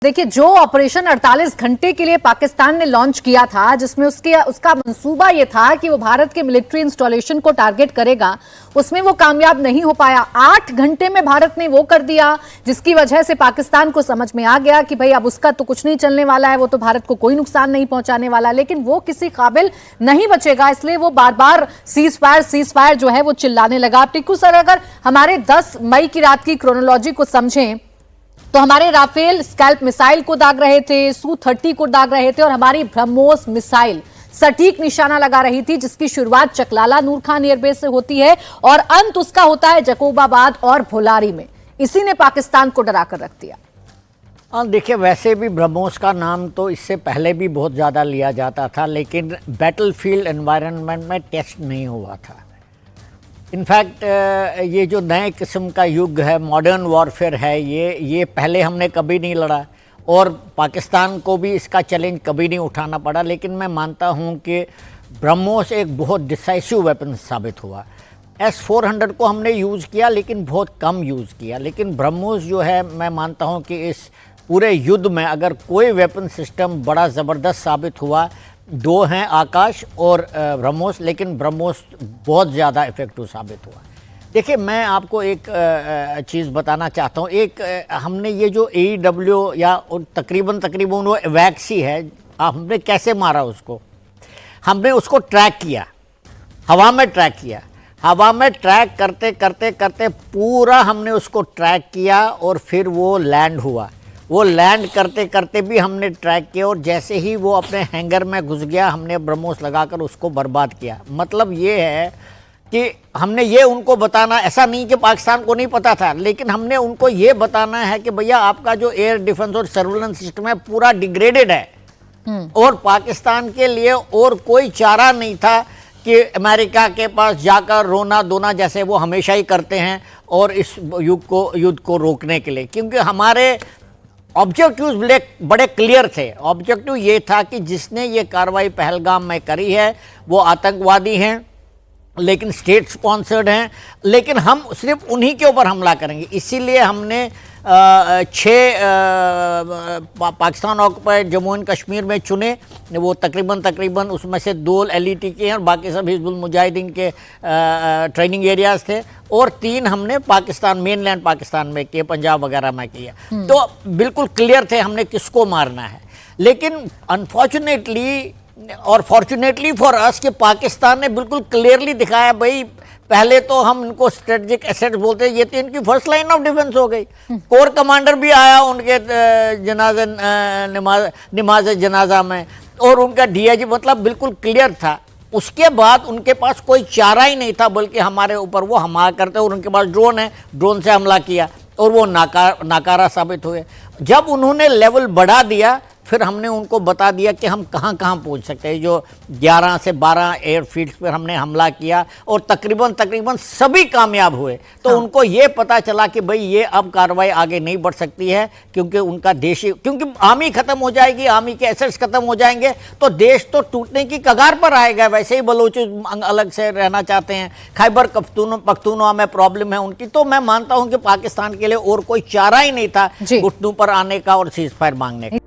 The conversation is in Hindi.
देखिए, जो ऑपरेशन 48 घंटे के लिए पाकिस्तान ने लॉन्च किया था, जिसमें उसका मंसूबा यह था कि वो भारत के मिलिट्री इंस्टॉलेशन को टारगेट करेगा, उसमें वो कामयाब नहीं हो पाया। 8 घंटे में भारत ने वो कर दिया, जिसकी वजह से पाकिस्तान को समझ में आ गया कि भाई अब उसका तो कुछ नहीं चलने वाला है, वो तो भारत को कोई नुकसान नहीं पहुंचाने वाला। लेकिन वो किसी काबिल नहीं बचेगा, इसलिए वो बार बार सीज फायर जो है वो चिल्लाने लगा। टिक्कू सर, अगर हमारे 10 मई की रात की क्रोनोलॉजी को समझें तो हमारे राफेल स्कैल्प मिसाइल को दाग रहे थे, Su-30 को दाग रहे थे, और हमारी ब्रह्मोस मिसाइल सटीक निशाना लगा रही थी, जिसकी शुरुआत चकलाला नूर खान एयरबेस से होती है और अंत उसका होता है जकोबाबाद और भोलारी में। इसी ने पाकिस्तान को डरा कर रख दिया। हाँ, देखिए, वैसे भी ब्रह्मोस का नाम तो इससे पहले भी बहुत ज़्यादा लिया जाता था, लेकिन बैटलफील्ड एनवायरनमेंट में टेस्ट नहीं हुआ था। इनफैक्ट ये जो नए किस्म का युग है, मॉडर्न वॉरफेयर है, ये पहले हमने कभी नहीं लड़ा और पाकिस्तान को भी इसका चैलेंज कभी नहीं उठाना पड़ा। लेकिन मैं मानता हूँ कि ब्रह्मोस एक बहुत डिसाइसिव वेपन साबित हुआ। S-400 को हमने यूज़ किया, लेकिन बहुत कम यूज़ किया। लेकिन ब्रह्मोस जो है, मैं मानता हूँ कि इस पूरे युद्ध में अगर कोई वेपन सिस्टम बड़ा ज़बरदस्त साबित हुआ, दो हैं, आकाश और ब्रह्मोस, लेकिन ब्रह्मोस बहुत ज़्यादा इफेक्टिव साबित हुआ। देखिए, मैं आपको एक चीज़ बताना चाहता हूँ। एक हमने ये जो AEW या तकरीबन वो वैक्सी है, हमने कैसे मारा उसको? हमने उसको ट्रैक किया, हवा में ट्रैक किया। हवा में ट्रैक करते करते करते पूरा हमने उसको ट्रैक किया और फिर वो लैंड हुआ। वो लैंड करते करते भी हमने ट्रैक किया और जैसे ही वो अपने हैंगर में घुस गया, हमने ब्रह्मोस लगाकर उसको बर्बाद किया। मतलब ये है कि हमने ये उनको बताना, ऐसा नहीं कि पाकिस्तान को नहीं पता था, लेकिन हमने उनको ये बताना है कि भैया आपका जो एयर डिफेंस और सर्विलेंस सिस्टम है पूरा डिग्रेडेड है और पाकिस्तान के लिए और कोई चारा नहीं था कि अमेरिका के पास जाकर रोना धोना, जैसे वो हमेशा ही करते हैं, और इस युद्ध को रोकने के लिए। क्योंकि हमारे ऑब्जेक्टिव्स बड़े क्लियर थे। ऑब्जेक्टिव ये था कि जिसने ये कार्रवाई पहलगाम में करी है वो आतंकवादी हैं, लेकिन स्टेट स्पॉन्सर्ड हैं, लेकिन हम सिर्फ उन्हीं के ऊपर हमला करेंगे। इसीलिए हमने 6 पाकिस्तान ऑक्युपाइड जम्मू एंड कश्मीर में चुने। वो तकरीबन उसमें से 2 LET के हैं और बाकी सब हिजबुल मुजाहिदीन के ट्रेनिंग एरियाज थे, और 3 हमने पाकिस्तान, मेनलैंड पाकिस्तान में किए, पंजाब वगैरह में किया। तो बिल्कुल क्लियर थे हमने किसको मारना है। लेकिन अनफॉर्चुनेटली और फॉर्चुनेटली फॉर अस कि पाकिस्तान ने बिल्कुल क्लियरली दिखाया, भाई पहले तो हम इनको स्ट्रेटेजिक एसेट्स बोलते हैं, ये तो इनकी फर्स्ट लाइन ऑफ डिफेंस हो गई। कोर कमांडर भी आया उनके नमाज जनाजा में, और उनका DIG, मतलब बिल्कुल क्लियर था। उसके बाद उनके पास कोई चारा ही नहीं था, बल्कि हमारे ऊपर वो हमला करते, और उनके पास ड्रोन है, ड्रोन से हमला किया और वो नाकारा साबित हुए। जब उन्होंने लेवल बढ़ा दिया, फिर हमने उनको बता दिया कि हम कहाँ कहाँ पहुँच सकते हैं। जो 11 से 12 एयरफील्ड्स पर हमने हमला किया और तकरीबन सभी कामयाब हुए। तो हाँ। उनको ये पता चला कि भाई ये अब कार्रवाई आगे नहीं बढ़ सकती है, क्योंकि उनका देश ही, क्योंकि आर्मी खत्म हो जाएगी, आर्मी के एसेट्स खत्म हो जाएंगे तो देश तो टूटने की कगार पर आएगा। वैसे ही बलोच अलग से रहना चाहते हैं, खैबर पख्तूनख्वा में प्रॉब्लम है उनकी। तो मैं मानता हूँ कि पाकिस्तान के लिए और कोई चारा ही नहीं था घुटनों पर आने का और सीज फायर मांगने का।